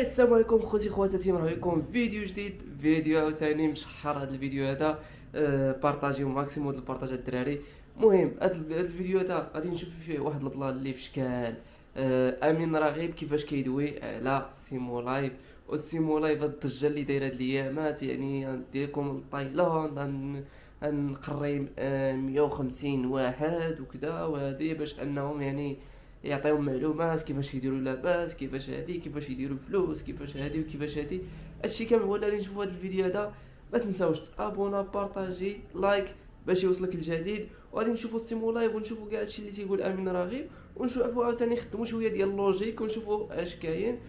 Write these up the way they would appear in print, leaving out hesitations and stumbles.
السلام عليكم خوتي خواتاتي، مرحبا بكم في فيديو جديد. فيديو عاوتاني مشحر. هذا الفيديو هذا بارطاجيو ماكسيموم ديال البارطاج الدراري. المهم هذا الفيديو هذا غادي نشوف فيه واحد البلان اللي في شكال امين رغيب كيفاش كيدوي على سيمو لايف. والسيمو لايف هاد الضجه اللي دايره هاد الايامات، يعني غندير لكم تايلاند غنقري 150 واحد وكذا، وهذه باش انهم يعني يعطيهم معلومات كيفاش يديروا لاباس، كيفاش هادي، كيفاش يديروا فلوس، كيفاش هادي وكيفاش هادي. هادشي كامل هو اللي غادي نشوفوا هاد الفيديو هذا. ما تنساوش تابونا، بارطاجي، لايك باش يوصلك الجديد. وغادي نشوفوا ستيمو لايف ونشوفوا كاع هادشي اللي تيقول امين رغيب، ونشوفوا عاوتاني نخدموا شويه ديال اللوجيك ونشوفوا اش كاين.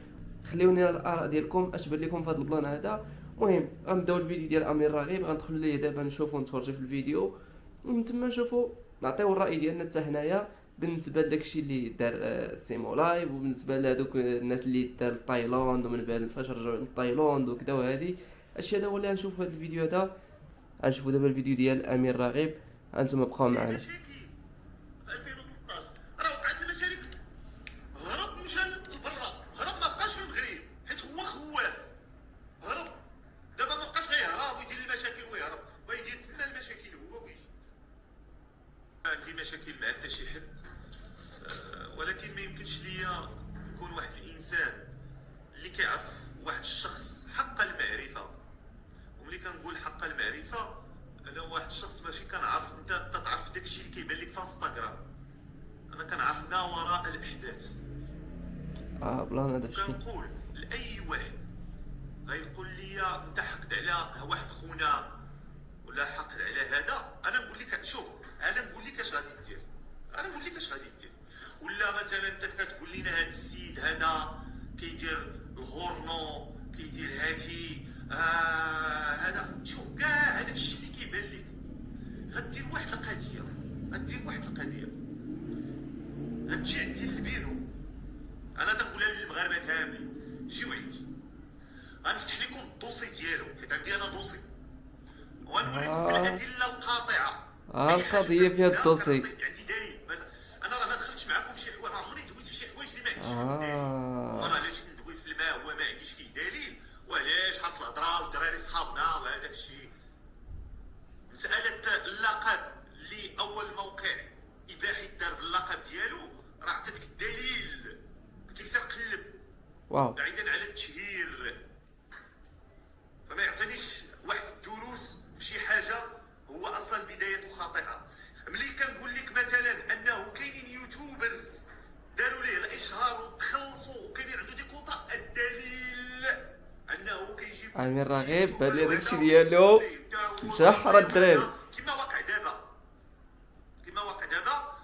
خليوني الاراء ديالكم اش بان لكم في هذا البلان هذا. المهم غنبداو الفيديو ديال امين رغيب، غندخلوا ليه دابا نشوفوا نتفرجوا في الفيديو، ومن تما نشوفوا نعطيو الراي ديالنا حتى حنايا بالنسبه لداكشي اللي دار سيمو لايف، وبالنسبه لهذوك الناس اللي دار تايلاند ومن بعد فاش رجعوا لتايلاند وكذا. وهذه الشيء هذا هو اللي غنشوف في هذا الفيديو هذا. غنشوفوا دابا الفيديو ديال امين رغيب، انتم بقاو معنا. مشاكل في 2013 راه وقعت المشاكل. هرب مشى لبرا، هرب ما بقاش في المغرب حيت هو خواف. هرب دابا ما بقاش غيهرب ويدير المشاكل ويهرب، ويدير تما المشاكل هو ويجي. كاين مشاكل مع حتى شي حد، ولكن ما يمكنش ليا نكون واحد الانسان اللي كيعرف واحد الشخص حق المعرفه. وملي كنقول حق المعرفه، انا واحد الشخص ماشي كنعرف انت تعرف داكشي اللي كيبان لك في انستغرام. انا كنعرف ما وراء الاحداث. بلان هذا فشكل. كنقول لاي واحد غيقول لي انت حقد على واحد خونا ولا حقد على هذا، انا نقول لك شوف، انا نقول لك اش غادي دير، انا نقول لك اش غادي دير. ولا مثلا انت كتقول لنا هذا السيد هذا كيدير الغورنو، كيدير هادي هذا، شوف كاع هذاك الشيء اللي كيبان لك. غدير واحد القضيه، غدير واحد القضيه، غتجي عندي للبيرو. انا تنقولها للمغاربه كاملين، جيو عندي، غنفتح لكم الدوسي ديالو، حيت عندي انا دوسي، وغنوريكم بالادله القاطعه. القضيه فيها الدوسي. عندي دليل. انا راه ما دخلتش معكم في شي حوايج، عمري دويت في شي حوايج اللي ما عنديش فيهم دليل. وانا علاش ندوي في الماء هو ما عنديش فيه دليل، وعلاش حط الهضره والدراري صحابنا وهذاك الشيء. مساله اللقب اللي اول موقع اباحي دار باللقب ديالو، راه عطيتك الدليل، قلت لك سير قلب. واو. بعيدا على التشهير، فما يعطينيش واحد الدروس في شي حاجه هو اصلا بدايته خاطئه. ملي كنقول لك مثلا انه كاينين يوتيوبرز داروا ليه الاشهار وتخلصوا وكاينين عنده دي كونطا، الدليل انه كيجيب امين رغيب بان لي داكشي ديالو مشحر الدراري. كما واقع دابا، كما واقع دابا.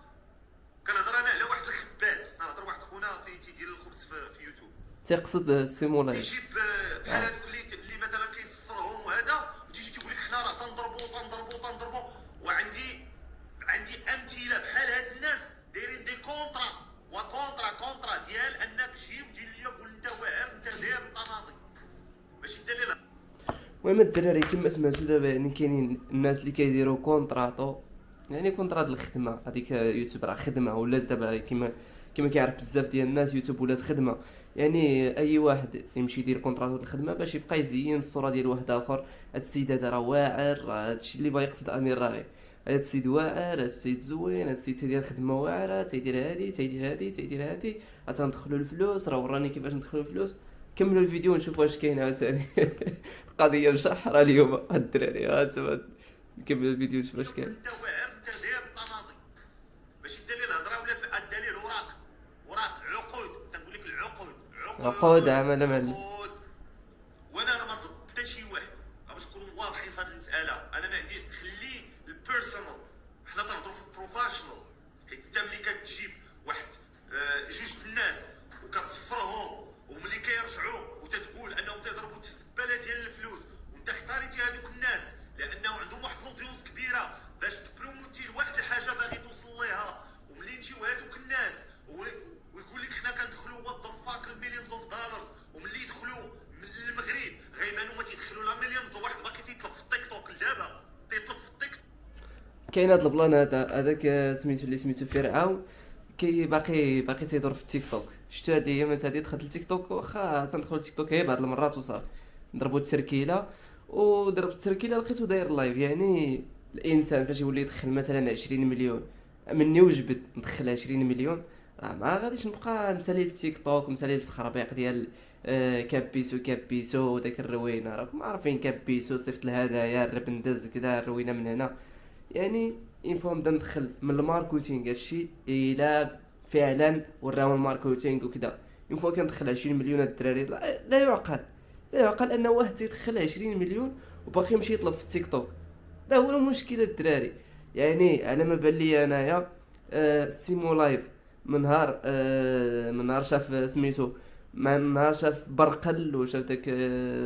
كنهضر انا على واحد الخباز، كنهضر واحد خونا تيدير الخبز في يوتيوب، تيقصد سيمو لايف. تيجيب بحال هذوك اللي مثلا كيصفرهم وهذا، وتيجي تيقول لك حنا راه تنضربوا. وعندي امثله بحال هاد الناس دايرين دي كونطرا ديال انك جي ودير ليا، قول انت واعر، انت داير الطناضي، ماشي الدليل. المهم الدراري كما سمعتوا دابا، يعني كاينين الناس اللي كيديروا كونطراطو، يعني كونطرات الخدمه. هذيك يوتيوب راه خدمه، ولات دابا كما كيعرف بزاف ديال الناس يوتيوب ولات خدمه. يعني اي واحد يمشي يدير كونطرات الخدمه باش يبقى يزين الصوره ديال واحد اخر. هاد السيد هذا راه واعر، راه هادشي اللي بغا يقصد امير راغي. هاد السيد واعر، هاد السيد زوين، هاد السيد تيدير خدمه واعره، تيدير هادي غتندخلوا الفلوس، راه وراني كيفاش ندخلوا الفلوس. كملوا الفيديو ونشوفوا واش كاين عاوتاني. القضيه مشحره اليوم هاد الدراري. هانتوما نكمل الفيديو نشوف واش كاين. انت واعر، انت داير الطناضي، ماشي الدليل هضره ولا الدليل وراك عقود. تنقول لك عقود عمل معلم. عقود. وانا راه ما ضد حتى شي واحد، باش نكونوا واضحين في هذه المساله. انا ما عندي، خلي البيرسونال، حنا تنهضروا في البروفيشنال. حيت انت ملي كتجيب واحد جوج الناس وكتصفرهم، وملي كيرجعوا وتتقول انهم تيضربوا الزباله ديال الفلوس، وانت اختاريتي هذوك الناس لانه عندهم واحد لوديونس كبيره باش تبروموتي لواحد الحاجه باغي توصل ليها. وملي نجيو هذوك الناس ويقول لك حنا كندخلوا وات ذا فاك المليونز اوف دولارز، وملي يدخلوا من المغرب غيبانوا ما تيدخلوا لا مليونز. واحد باقي تيطلب في التيك توك دابا، تيطلب في التيك توك. كاين هاد البلان هذاك سميتو اللي سميتو فرعون. باقي تيدور في التيك توك. شفتو هاد الايامات هادي دخلت التيك توك، واخا تندخل التيك توك غير بعض المرات وصافي، نضربو تسركيله، ودربت التسركيله لقيتو داير لايف. يعني الانسان فاش يولي يدخل مثلا 20 مليون، مني وجبت ندخل 20 مليون، راه ما غاديش نبقى مسالي التيك توك، مسالي التخربيق ديال كابيسو داك الروينه. راكم عارفين كابيسو صيفط الهدايا، الرب ندز كدا الروينه من هنا. يعني اين فوا نبدا ندخل من الماركتينغ هادشي الا فعلا وراو الماركتينغ وكذا. اين فوا كندخل 20 مليون هاد الدراري، لا يعقل، لا يعقل ان واحد تيدخل 20 مليون وباقي يمشي يطلب في التيك توك. هذا هو المشكل الدراري. يعني على ما بان لي انايا سيمو لايف من نهار شاف سميتو، من نهار شاف برقل وشاف داك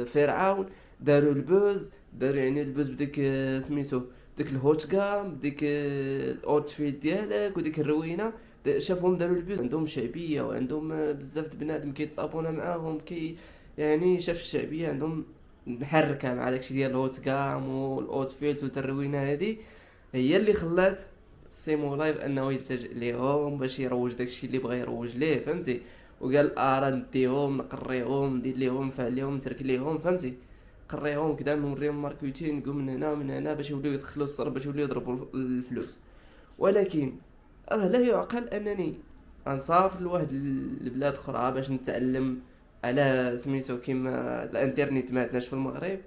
فرعون، داروا البوز، داروا يعني البوز بديك سميتو ديك الهوت كام، ديك الاوتفيت ديالك وديك الروينه. شافهم داروا البوز، عندهم شعبيه وعندهم بزاف د بنادم كيتصابونا معاهم، يعني شاف الشعبيه عندهم محركه مع داكشي ديال الهوت كام والاوتفيت والروينه. هادي هي اللي خلات سيمو لايف انه يلتجئ ليهم باش يروج داكشي اللي بغى يروج ليه، فهمتي؟ وقال راه نديهم نقريهم ندير ليهم نفعل ليهم نترك ليهم، فهمتي؟ قريهم كدا نوريهم ماركتينغ من هنا من هنا باش يوليو يدخلوا الصر، باش يوليو يضربوا الفلوس. ولكن راه لا يعقل انني انسافر لواحد البلاد اخرى باش نتعلم على سميتو كيما الانترنت. ما عندناش في المغرب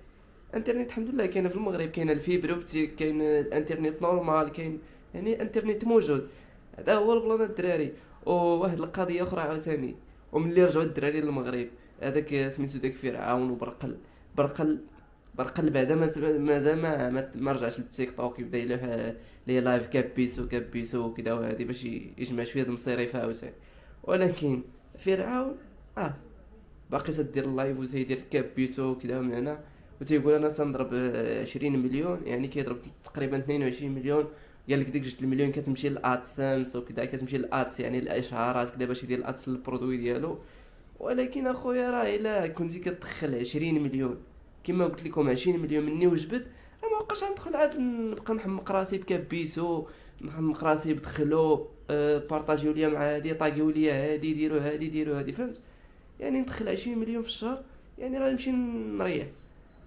الانترنت، الحمد لله كاينه في المغرب، كاينه الفيبر اوبتيك، كاين الانترنت نورمال، كاين يعني الانترنت موجود. هذا هو البلان الدراري. وواحد القضيه اخرى عاوتاني، وملي رجعوا الدراري للمغرب، هذاك سميتو داك فرعون وبرقل، برقل برقل بعدا مازال ما رجعش للتيك توك، يبدا يلوح لي لايف كابيسو وكذا وهادي باش يجمع شويه د المصيرفه عاوتاني. ولكن فرعون باقي تدير اللايف وتيدير كابيسو وكذا من هنا، وتيقول انا تنضرب 20 مليون، يعني كيضرب تقريبا 22 مليون. قال لك ديك 2 مليون كتمشي للادسنس وكذا، كتمشي للادس يعني الاشعارات كذا باش يدير الادس للبرودوي ديالو. ولكن اخويا راه الا كنتي كتدخل 20 مليون كما قلت لكم 20 مليون مني وجبت، راه ما بقاش غندخل عاد نبقى نحمق راسي بكابيسو، نحمق راسي بدخلو بارطاجيو ليا مع هادي، طاقيو ليا هادي، ديروا هادي، فهمت؟ يعني ندخل 20 مليون في الشهر، يعني راه نمشي نريح،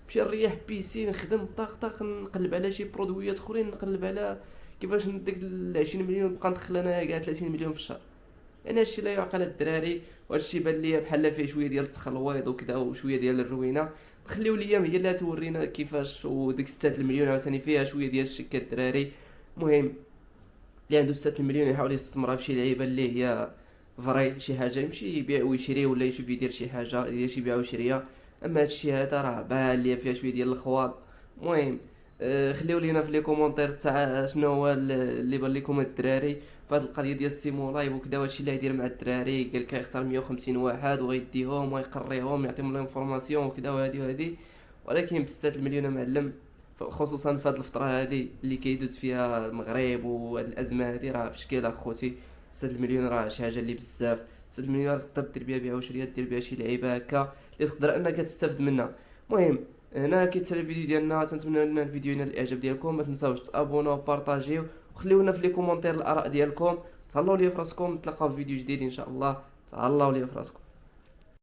نمشي نريح بيسي، نخدم طاق نقلب على شي برودويات اخرين، نقلب على كيفاش ديك 20 مليون نبقى ندخل انا كاع 30 مليون في الشهر. يعني هادشي لا يعقل الدراري، وهادشي بان ليا بحال فيه شويه ديال التخلويض وكذا وشويه ديال الروينه. خليو ليا هي اللي تورينا كيفاش، وديك 6 المليون عاوتاني فيها شويه ديال الشكه الدراري. المهم اللي عنده 6 المليون يحاول يستثمرها في شي لعيبه اللي هي فري، شي حاجه يمشي يبيع ويشري، ولا يشوف يدير شي حاجه يدير شي بيع وشريه. اما هادشي هذا راه بان ليا فيها شويه ديال الخواض. المهم خليو لينا في لي كومونتير تاع شنو هو اللي بان لكم الدراري في هاد القضيه ديال السيمو لايف وكذا، وهادشي اللي غيدير مع الدراري. قال لك غيختار 150 واحد وغيديهم ويقريهم يعطيهم الانفورماسيون وكذا وهادي. ولكن ب 6 المليون معلم، خصوصا في هاد الفتره هادي اللي كيدوز فيها المغرب وهاد الازمه هادي، راه في شكل اخوتي 6 المليون راه شي حاجه اللي بزاف. 6 المليون تقدر دير بها بيع وشريه، دير بها شي لعيبه هكا اللي تقدر انك تستافد منها. المهم هنا كيتسالى الفيديو ديالنا، تنتمنى لنا الفيديو ينال الاعجاب ديالكم، ما تنساوش تابوناو وبارطاجيو وخليونا في لي كومونتير الاراء ديالكم. تهلاو ليا فراسكم، نتلاقاو في فيديو جديد ان شاء الله. تهلاو ليا فراسكم.